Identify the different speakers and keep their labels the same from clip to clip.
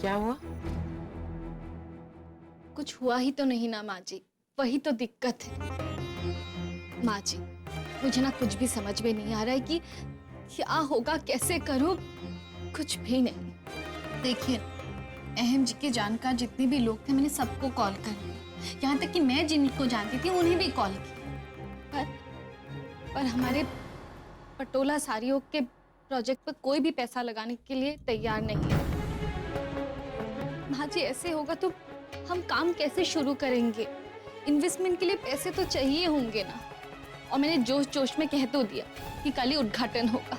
Speaker 1: क्या हुआ?
Speaker 2: कुछ हुआ ही तो नहीं ना माँ जी, वही तो दिक्कत है। माँ जी, मुझे ना कुछ भी समझ में नहीं आ रहा है कि क्या होगा, कैसे करूं, कुछ भी नहीं। देखिए, अहम जी के जानकार जितने भी लोग थे, मैंने सबको कॉल कर लिया। यहाँ तक कि मैं जिनको जानती थी उन्हें भी कॉल किया। पर हमारे पटोला साड़ियों के प्रोजेक्ट पर कोई भी पैसा लगाने के लिए तैयार नहीं है। माँ जी, ऐसे होगा तो हम काम कैसे शुरू करेंगे? इन्वेस्टमेंट के लिए पैसे तो चाहिए होंगे ना। और मैंने जोश जोश में कह तो दिया कि कल ही उद्घाटन होगा,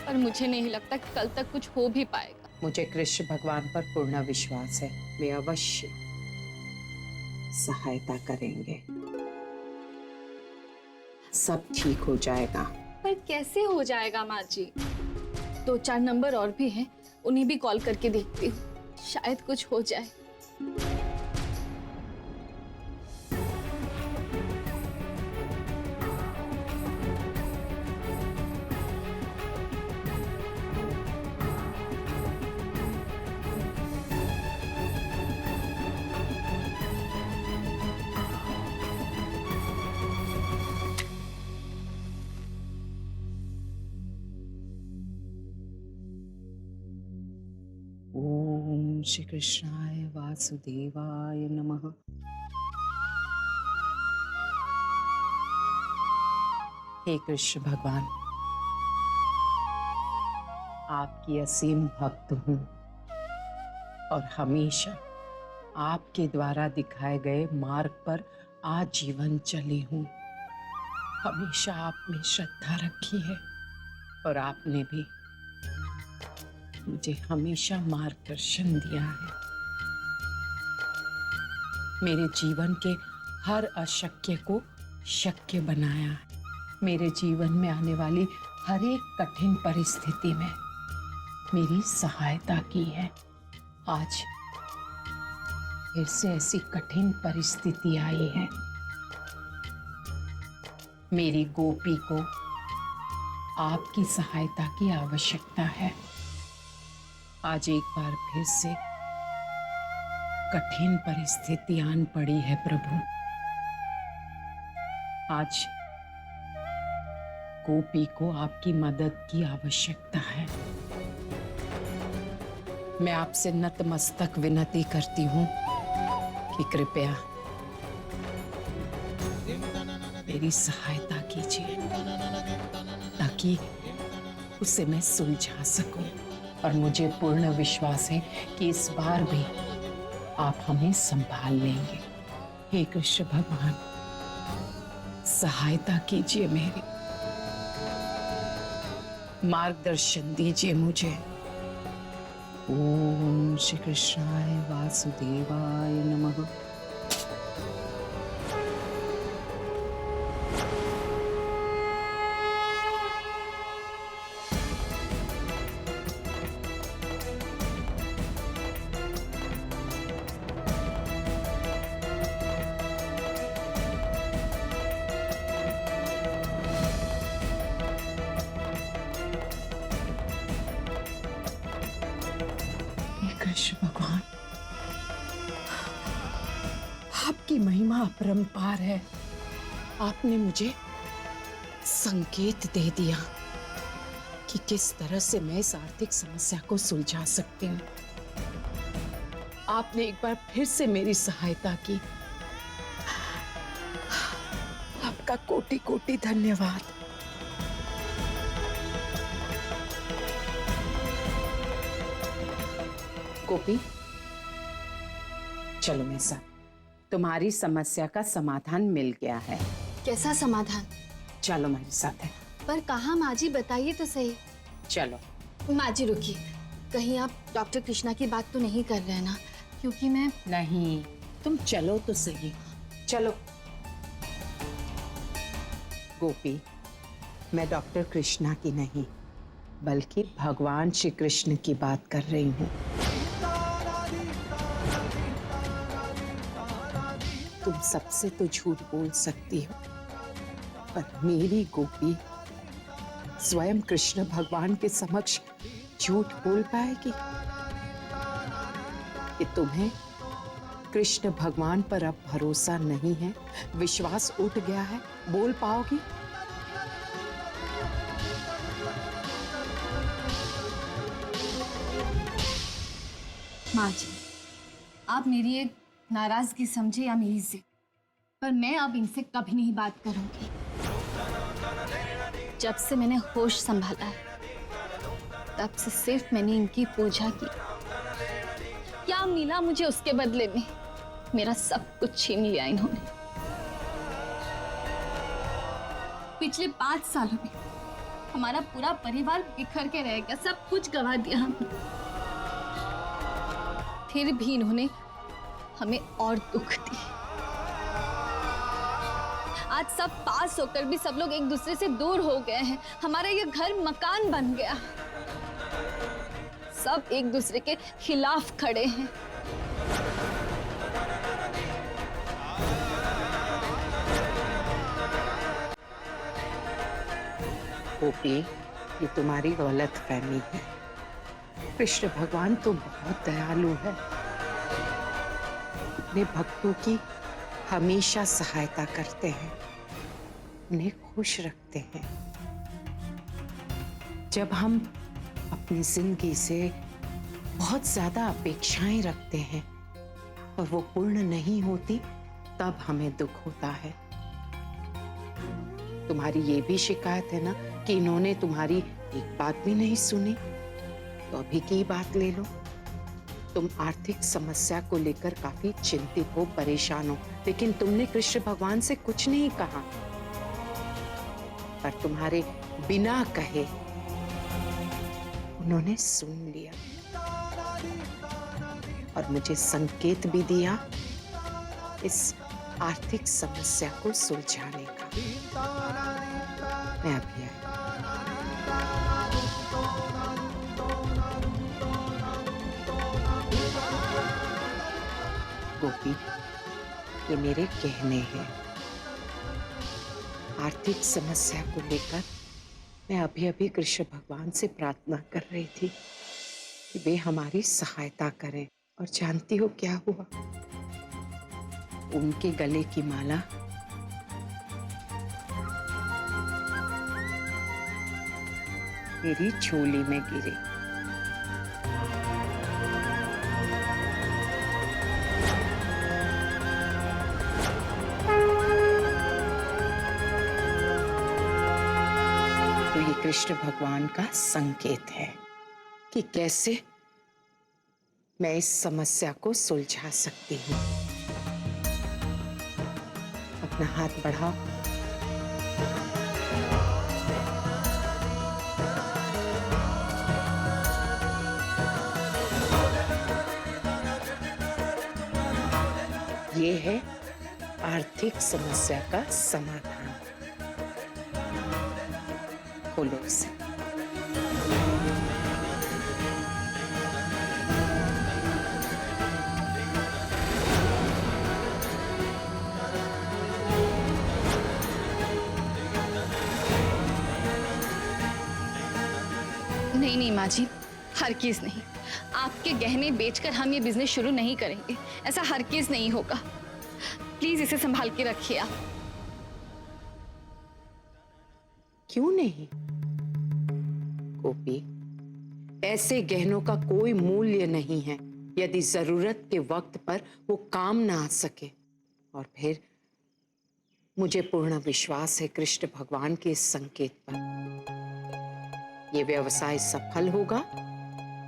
Speaker 2: पर मुझे नहीं लगता कि कल तक कुछ हो भी पाएगा।
Speaker 1: मुझे कृष्ण भगवान पर पूर्ण विश्वास है, वे अवश्य सहायता करेंगे। सब ठीक हो जाएगा।
Speaker 2: पर कैसे हो जाएगा माँ जी? 2-4 नंबर और भी हैं, उन्हें भी कॉल करके देखती हूँ, शायद कुछ हो जाए।
Speaker 1: ओम श्री कृष्णाय वासुदेवाय नमः। हे कृष्ण भगवान, आपकी असीम भक्त हूँ और हमेशा आपके द्वारा दिखाए गए मार्ग पर आजीवन चली हूँ। हमेशा आप में श्रद्धा रखी है और आपने भी मुझे हमेशा मार्गदर्शन दिया है। मेरे जीवन के हर अशक्य को शक्य बनाया है। मेरे जीवन में आने वाली हर एक कठिन परिस्थिति में मेरी सहायता की है। आज फिर से ऐसी कठिन परिस्थिति आई है। मेरी गोपी को आपकी सहायता की आवश्यकता है। आज एक बार फिर से कठिन परिस्थिति आन पड़ी है प्रभु। आज गोपी को आपकी मदद की आवश्यकता है। मैं आपसे नतमस्तक विनती करती हूँ कि कृपया मेरी सहायता कीजिए ताकि उसे मैं सुलझा सकूं। और मुझे पूर्ण विश्वास है कि इस बार भी आप हमें संभाल लेंगे। हे कृष्ण भगवान, सहायता कीजिए मेरी, मार्गदर्शन दीजिए मुझे। ओम श्री कृष्णाय वासुदेवाय नमः। कृष्ण भगवान, आपकी महिमा अपरंपार है। आपने मुझे संकेत दे दिया कि किस तरह से मैं इस आर्थिक समस्या को सुलझा सकती हूँ। आपने एक बार फिर से मेरी सहायता की। आपका कोटि कोटि धन्यवाद। गोपी, चलो मेरे साथ, तुम्हारी समस्या का समाधान मिल गया है।
Speaker 2: कैसा समाधान?
Speaker 1: चलो मेरे साथ है।
Speaker 2: पर कहाँ माँ जी, बताइए तो सही।
Speaker 1: चलो।
Speaker 2: माँ जी रुकिए, कहीं आप डॉक्टर कृष्णा की बात तो नहीं कर रहे हैं ना? क्योंकि मैं
Speaker 1: नहीं, तुम चलो तो सही। चलो। गोपी, मैं डॉक्टर कृष्णा की नहीं बल्कि भगवान श्री कृष्ण की बात कर रही हूँ। तुम सबसे तो झूठ बोल सकती हो, पर मेरी गोपी स्वयं कृष्ण भगवान के समक्ष झूठ बोल पाएगी? कि तुम्हें कृष्ण भगवान पर अब भरोसा नहीं है, विश्वास उठ गया है? बोल पाओगी?
Speaker 2: माँ जी, आप मेरी एक नाराजगी समझे या मेरी जिद, पर मैं अब इनसे कभी नहीं बात करूंगी। जब से मैंने होश संभाला है, तब से सिर्फ मैंने इनकी पूजा की। क्या मिला मुझे उसके बदले में? मेरा सब कुछ छीन लिया इन्होंने। पिछले 5 सालों में हमारा पूरा परिवार बिखर के रह गया, सब कुछ गंवा दिया हमने। फिर भी इन्होंने हमें और दुख दी। आज सब पास होकर भी सब लोग एक दूसरे से दूर हो गए हैं। हमारा ये घर मकान बन गया, सब एक दूसरे के खिलाफ खड़े हैं।
Speaker 1: गोपी, ये तुम्हारी गलत फहमी है। कृष्ण भगवान तो बहुत दयालु है, अपने भक्तों की हमेशा सहायता करते हैं, उन्हें खुश रखते हैं। जब हम अपनी जिंदगी से बहुत ज्यादा अपेक्षाएं रखते हैं और वो पूर्ण नहीं होती, तब हमें दुख होता है। तुम्हारी ये भी शिकायत है ना कि इन्होंने तुम्हारी एक बात भी नहीं सुनी, तो अभी की बात ले लो। तुम आर्थिक समस्या को लेकर काफी चिंतित हो, परेशान हो, लेकिन तुमने कृष्ण भगवान से कुछ नहीं कहा, पर तुम्हारे बिना कहे उन्होंने सुन लिया और मुझे संकेत भी दिया इस आर्थिक समस्या को सुलझाने का। मैं अभी आई। गोपी, ये मेरे कहने हैं। आर्थिक समस्या को लेकर मैं अभी कृष्ण भगवान से प्रार्थना कर रही थी कि वे हमारी सहायता करें, और जानती हो क्या हुआ? उनके गले की माला मेरी झोली में गिरी। तो ये कृष्ण भगवान का संकेत है कि कैसे मैं इस समस्या को सुलझा सकती हूँ। अपना हाथ बढ़ाओ। ये है आर्थिक समस्या का समाधान। खोलो उसे।
Speaker 2: नहीं माँ जी, हरगिज़ नहीं। आपके गहने बेचकर हम ये बिजनेस शुरू नहीं करेंगे, ऐसा हरगिज़ नहीं होगा। प्लीज इसे संभाल के रखिए आप।
Speaker 1: क्यों नहीं? गोपी, ऐसे गहनों का कोई मूल्य नहीं है यदि जरूरत के वक्त पर वो काम ना आ सके। और फिर मुझे पूर्ण विश्वास है कृष्ण भगवान के इस संकेत पर। ये व्यवसाय सफल होगा,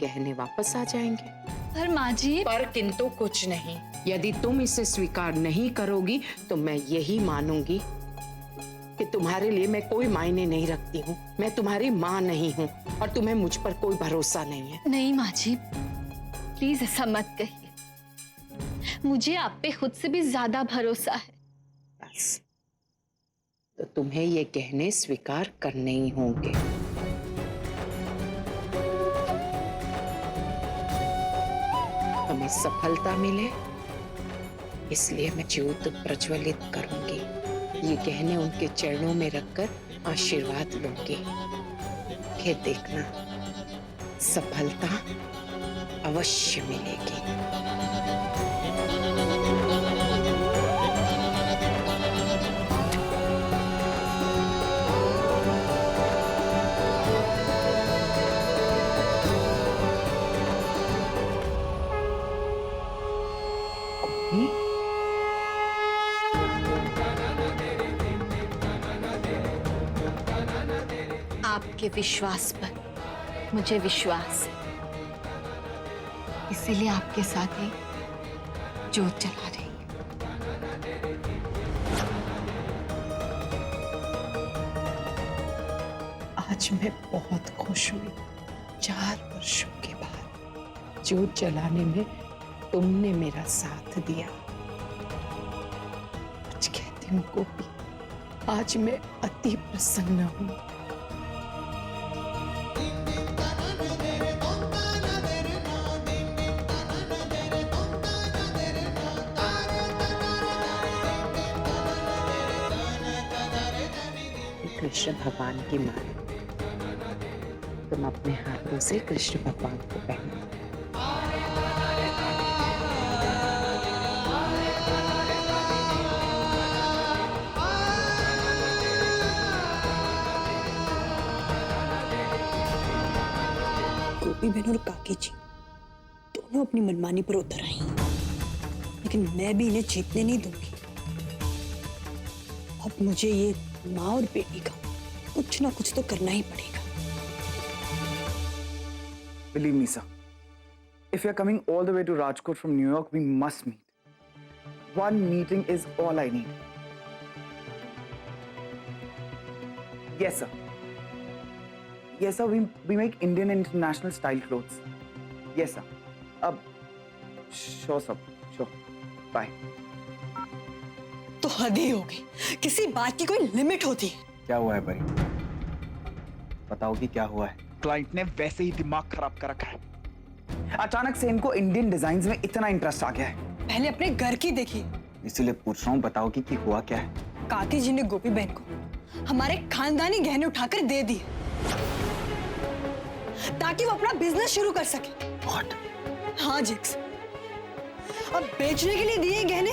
Speaker 1: गहने वापस आ जाएंगे।
Speaker 2: पर माँ जी,
Speaker 1: पर किंतु कुछ नहीं। यदि तुम इसे स्वीकार नहीं करोगी तो मैं यही मानूंगी कि तुम्हारे लिए मैं कोई मायने नहीं रखती हूँ। मैं तुम्हारी माँ नहीं हूँ और तुम्हें मुझ पर कोई भरोसा नहीं है।
Speaker 2: नहीं माँ जी, प्लीज ऐसा मत कहिए। मुझे आप पे खुद से भी ज्यादा भरोसा है।
Speaker 1: बस, तो तुम्हें ये गहने स्वीकार करने ही होंगे। हमें सफलता मिले इसलिए मैं ज्योत प्रज्वलित करूंगी। ये गहने उनके चरणों में रखकर आशीर्वाद लूंगी। फिर देखना, सफलता अवश्य मिलेगी। गोपी।
Speaker 2: आपके विश्वास पर मुझे विश्वास है, इसीलिए आपके साथ ही जोत जला रही हूं।
Speaker 1: आज मैं बहुत खुश हुई। 4 वर्षों के बाद जोत जलाने में तुमने मेरा साथ दिया। कुछ कहती हूँ गोपी, आज मैं अति प्रसन्न हूँ। कृष्ण भगवान की माला तुम अपने हाथों से कृष्ण भगवान को पहना।
Speaker 3: गोपी बहन और काकी जी दोनों अपनी मनमानी पर उतर आई, लेकिन मैं भी इन्हें जीतने नहीं दूंगी। अब मुझे ये माँ और बेटी का कुछ ना कुछ तो करना ही पड़ेगा।
Speaker 4: Believe me, sir. If you're coming all the way to Rajkot from New York, we must meet. One meeting is all I need. Yes, sir. Yes, sir. We make Indian international style clothes. Yes, sir. Sure, sir. Sure. Bye.
Speaker 3: तो हद ही हो गई, किसी बात की कोई limit होती है।
Speaker 4: क्या हुआ है परी? बताओगी क्या हुआ है? क्लाइंट ने वैसे ही दिमाग खराब कर रखा है। अचानक से इनको इंडियन डिजाइन्स में इतना इंटरेस्ट आ गया है।
Speaker 3: पहले अपने घर की देखिए।
Speaker 4: इसीलिए पूछ रहा हूँ, बताओगी कि हुआ क्या है?
Speaker 3: काकी जी ने गोपी बहन को हमारे खानदानी गहने उठाकर दे दिए ताकि वो अपना बिजनेस शुरू कर सके।
Speaker 4: What?
Speaker 3: हाँ जिक्स, अब बेचने के लिए दिए गहने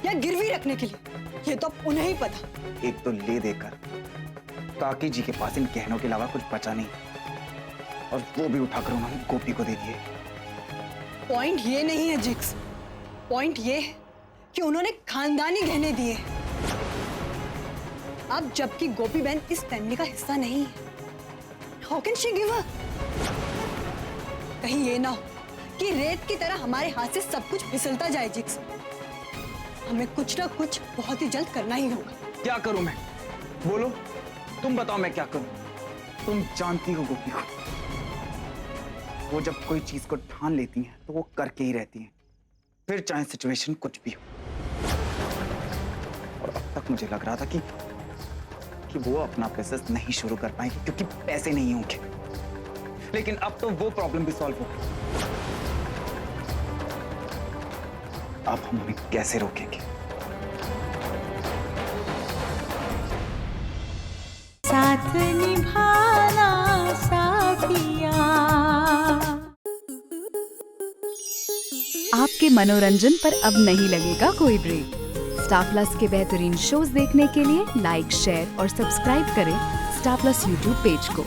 Speaker 3: या गिरवी रखने के लिए, ये तो अब उन्हें ही पता।
Speaker 4: एक तो ले देकर काकी जी के पास इन गहनों के अलावा कुछ बचा नहीं, और वो भी उठाकर उन्होंने गोपी को दे दिए।
Speaker 3: पॉइंट ये नहीं है जिक्स, पॉइंट ये है कि उन्होंने खानदानी गहने दिए। अब जबकि गोपी बहन इस फैमिली का हिस्सा नहीं है, how can she give up? कहीं ये ना हो कि रेत की तरह हमारे हाथ से सब कुछ फिसलता जाए जिक्स। हमें कुछ ना कुछ बहुत ही जल्द करना ही होगा।
Speaker 4: क्या करूं मैं? बोलो, तुम बताओ मैं क्या करूं? तुम जानती हो गोपी को, वो जब कोई चीज को ठान लेती हैं तो वो करके ही रहती हैं, फिर चाहे सिचुएशन कुछ भी हो। और अब तक मुझे लग रहा था कि वो अपना बिजनेस नहीं शुरू कर पाएंगे क्योंकि पैसे नहीं होंगे, लेकिन अब तो वो प्रॉब्लम भी सॉल्व हो गई। अब हम उन्हें कैसे रोकेंगे?
Speaker 5: साथ निभाना साथिया। आपके मनोरंजन पर अब नहीं लगेगा कोई ब्रेक। स्टार प्लस के बेहतरीन शोज देखने के लिए लाइक, शेयर और सब्सक्राइब करें स्टार प्लस यूट्यूब पेज को।